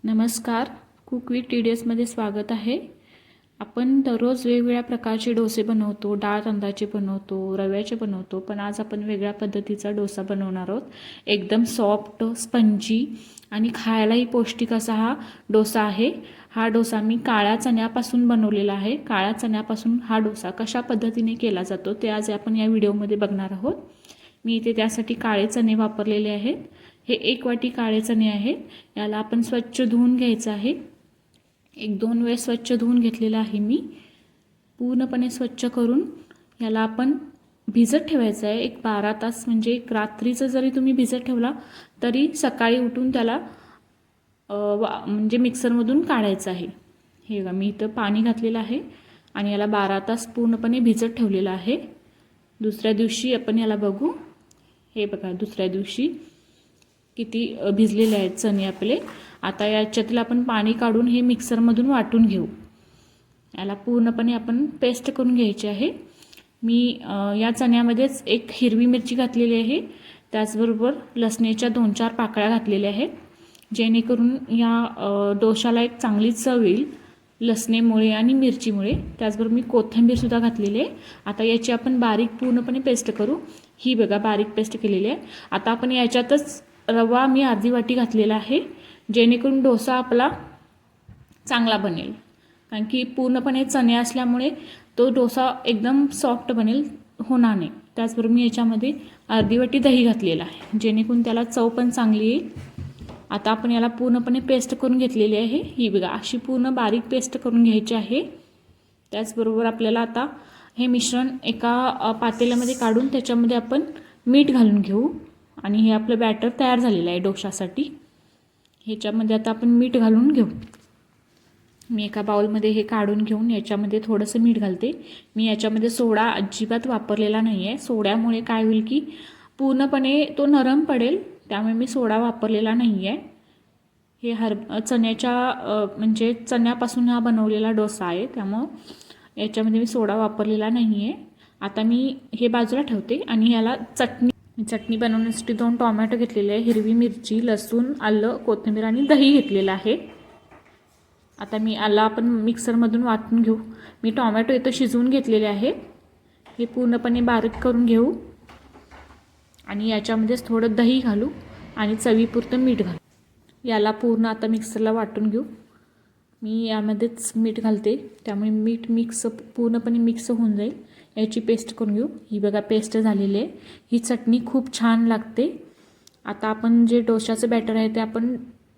नमस्कार. Cook with TDSमध्ये स्वागत आहे. आपण दररोज वेगवेगळ्या प्रकारचे डोसे बनवतो. डाळ तांदळाचे बनवतो, रव्याचे बनवतो. पण आज आपण वेगळ्या पद्धतीचा डोसा बनवणार आहोत. एकदम सॉफ्ट, स्पंजी आणि खायलाही पौष्टिक असा हा डोसा आहे. हा डोसा मी काळ्या चण्यापासून बनवलेला आहे. काळ्या चण्यापासून हा डोसा कशा पद्धतीने केला जातो ते आज आपण या व्हिडिओमध्ये बघणार आहोत. मी इथे त्यासाठी काळे चणे वापरलेले आहेत. हे 1 वाटी काळे चणे आहेत. याला आपण स्वच्छ धुवून घ्यायचं आहे. 1-2 वेळेस स्वच्छ धुवून घेतलेलं आहे मी. पूर्णपणे स्वच्छ करून याला आपण भिजत ठेवायचं आहे. एक 12 तास, म्हणजे एक रात्रीचं जरी तुम्ही भिजत ठेवला तरी सकाळी उठून त्याला म्हणजे मिक्सरमधून काढायचं आहे. हे बघा, मी इथं पाणी घातलेलं आहे आणि याला 12 तास पूर्णपणे भिजत ठेवलेलं आहे. दुसऱ्या दिवशी आपण याला बघू. हे बघा, दुसऱ्या दिवशी किती भिजलेले आहेत चणे आपले. आता याच्यातील आपण पाणी काढून हे मिक्सरमधून वाटून घेऊ. याला पूर्णपणे आपण पेस्ट करून घ्यायची आहे. मी या चण्यामध्येच एक हिरवी मिरची घातलेली आहे. त्याचबरोबर लसणीच्या 2-4 पाकळ्या घातलेल्या आहेत, जेणेकरून या डोशाला एक चांगली चव येईल लसणीमुळे आणि मिरचीमुळे. त्याचबरोबर मी कोथिंबीरसुद्धा घातलेली आहे. आता याची आपण बारीक पूर्णपणे पेस्ट करू. ही बघा, बारीक पेस्ट केलेली आहे. आता आपण याच्यातच रवा मी अर्धी वाटी घातलेला आहे, जेणेकरून डोसा आपला चांगला बनेल. कारण की पूर्णपणे चणे असल्यामुळे तो डोसा एकदम सॉफ्ट बनेल, होणार नाही. त्याचबरोबर मी याच्यामध्ये अर्धी वाटी दही घातलेला आहे, जेणेकरून त्याला चव पण चांगली येईल. आता आपण याला पूर्णपणे पेस्ट करून घेतलेली आहे. ही बघा, अशी पूर्ण बारीक पेस्ट करून घ्यायची आहे. त्याचबरोबर आपल्याला आता हे मिश्रण एका पातेल्यामध्ये काढून त्याच्यामध्ये आपण मीठ घालून घेऊ. आणि हे आपलं बॅटर तयार झालेलं आहे डोशासाठी. ह्याच्यामध्ये आता आपण मीठ घालून घेऊ. मी एका बाउलमध्ये हे काढून घेऊन याच्यामध्ये थोडंसं मीठ घालते. मी याच्यामध्ये सोडा अजिबात वापरलेला नाही आहे. सोड्यामुळे काय होईल की पूर्णपणे तो नरम पडेल, त्यामुळे मी सोडा वापरलेला नाही आहे. हे चण्याच्या म्हणजे चण्यापासून हा बनवलेला डोसा आहे, त्यामुळं याच्यामध्ये मी सोडा वापरलेला नाही आहे. आता मी हे बाजूला ठेवते आणि याला चटणी बनवण्यासाठी 2 टोमॅटो घेतलेले आहे, हिरवी मिरची, लसूण, आलं, कोथिंबीर आणि दही घेतलेलं आहे. आता मी आलं आपण मिक्सरमधून वाटून घेऊ. मी टोमॅटो इथं शिजवून घेतलेले आहे. हे पूर्णपणे बारीक करून घेऊ आणि याच्यामध्येच थोडं दही घालू आणि चवीपुरतं मीठ घालू. याला पूर्ण आता मिक्सरला वाटून घेऊ. मी यामध्येच मीठ घालते, त्यामुळे मीठ पूर्णपणे मिक्स होऊन जाईल. याची पेस्ट करून घेऊ. ही बघा, पेस्ट झालेली आहे. ही चटणी खूप छान लागते. आता आपण जे डोशाचं बॅटर आहे ते आपण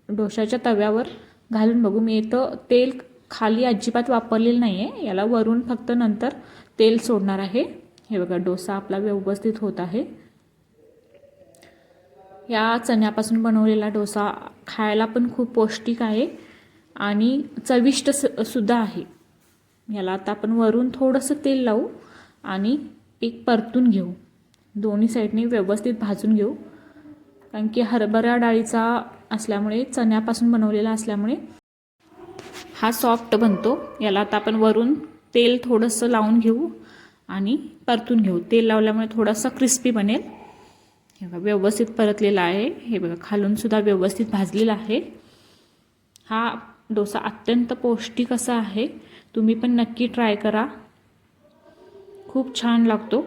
डोशाच्या तव्यावर घालून बघू. मी इथं तेल खाली अजिबात वापरलेलं नाही आहे. याला वरून फक्त नंतर तेल सोडणार आहे. हे बघा, डोसा आपला व्यवस्थित होत आहे. या चण्यापासून बनवलेला डोसा खायला पण खूप पौष्टिक आहे आणि चविष्ट सुद्धा आहे. याला आता आपण वरून थोडंसं तेल लावू आणि एक परतून घेऊ. दोन्ही साईडने व्यवस्थित भाजून घेऊ. कारण की हरभरा डाळीचा असल्यामुळे, चण्यापासून बनवलेला असल्यामुळे हा सॉफ्ट बनतो. याला आता आपण वरून तेल थोडंसं लावून घेऊ आणि परतून घेऊ. तेल लावल्यामुळे थोडासा क्रिस्पी बनेल. हे बघा, व्यवस्थित परतलेला आहे. हे बघा, खालून सुद्धा व्यवस्थित भाजलेला आहे. हा डोसा अत्यंत पौष्टिक असा आहे. तुम्ही पण नक्की ट्राय करा, खूप छान लागतो.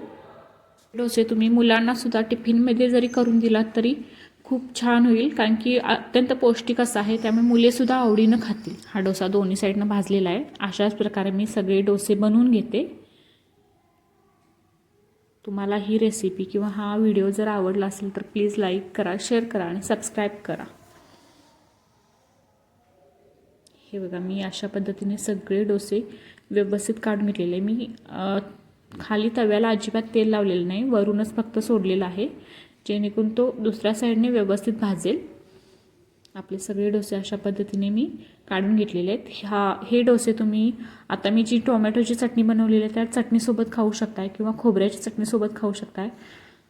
डोसे तुम्ही मुलांना सुद्धा टिफिनमध्ये जरी करून दिलात तरी खूप छान होईल, कारण की अत्यंत पौष्टिक असा आहे, त्यामुळे मुलेसुद्धा आवडीनं खातील. हा डोसा दोन्ही साईडनं भाजलेला आहे. अशाच प्रकारे मी सगळे डोसे बनवून घेते. तुम्हाला ही रेसिपी किंवा हा व्हिडिओ जर आवडला असेल तर प्लीज लाईक करा, शेअर करा आणि सबस्क्राईब करा. हे बघा, मी अशा पद्धतीने सगळे डोसे व्यवस्थित काढून घेतलेले. मी खाली तव्याला अजिबात तेल लावलेलं नाही, वरूनच फक्त सोडलेलं आहे, जेणेकरून तो दुसऱ्या साईडने व्यवस्थित भाजेल. आपले सगळे डोसे अशा पद्धतीने मी काढून घेतलेले आहेत. हे डोसे तुम्ही आता मी जी टोमॅटोची चटणी बनवलेली आहे त्या चटणीसोबत खाऊ शकताय किंवा खोबऱ्याच्या चटणीसोबत खाऊ शकताय.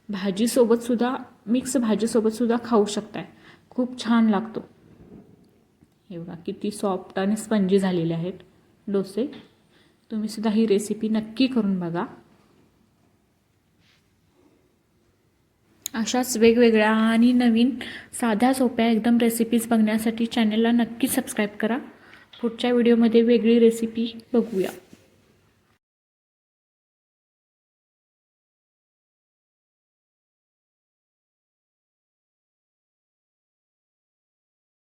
भाजीसोबतसुद्धा, मिक्स भाजीसोबतसुद्धा खाऊ शकताय. खूप छान लागतो. हे बघा, किती सॉफ्ट आणि स्पंजी झालेले आहेत डोसे. तुम्ही सुद्धा ही रेसिपी नक्की करून बघा. अशाच वेगवेगळ्या आणि नवीन साध्या सोप्या एकदम रेसिपीज बघण्यासाठी चॅनलला नक्की सबस्क्राईब करा. पुढच्या व्हिडिओमध्ये वेगळी रेसिपी बघूया.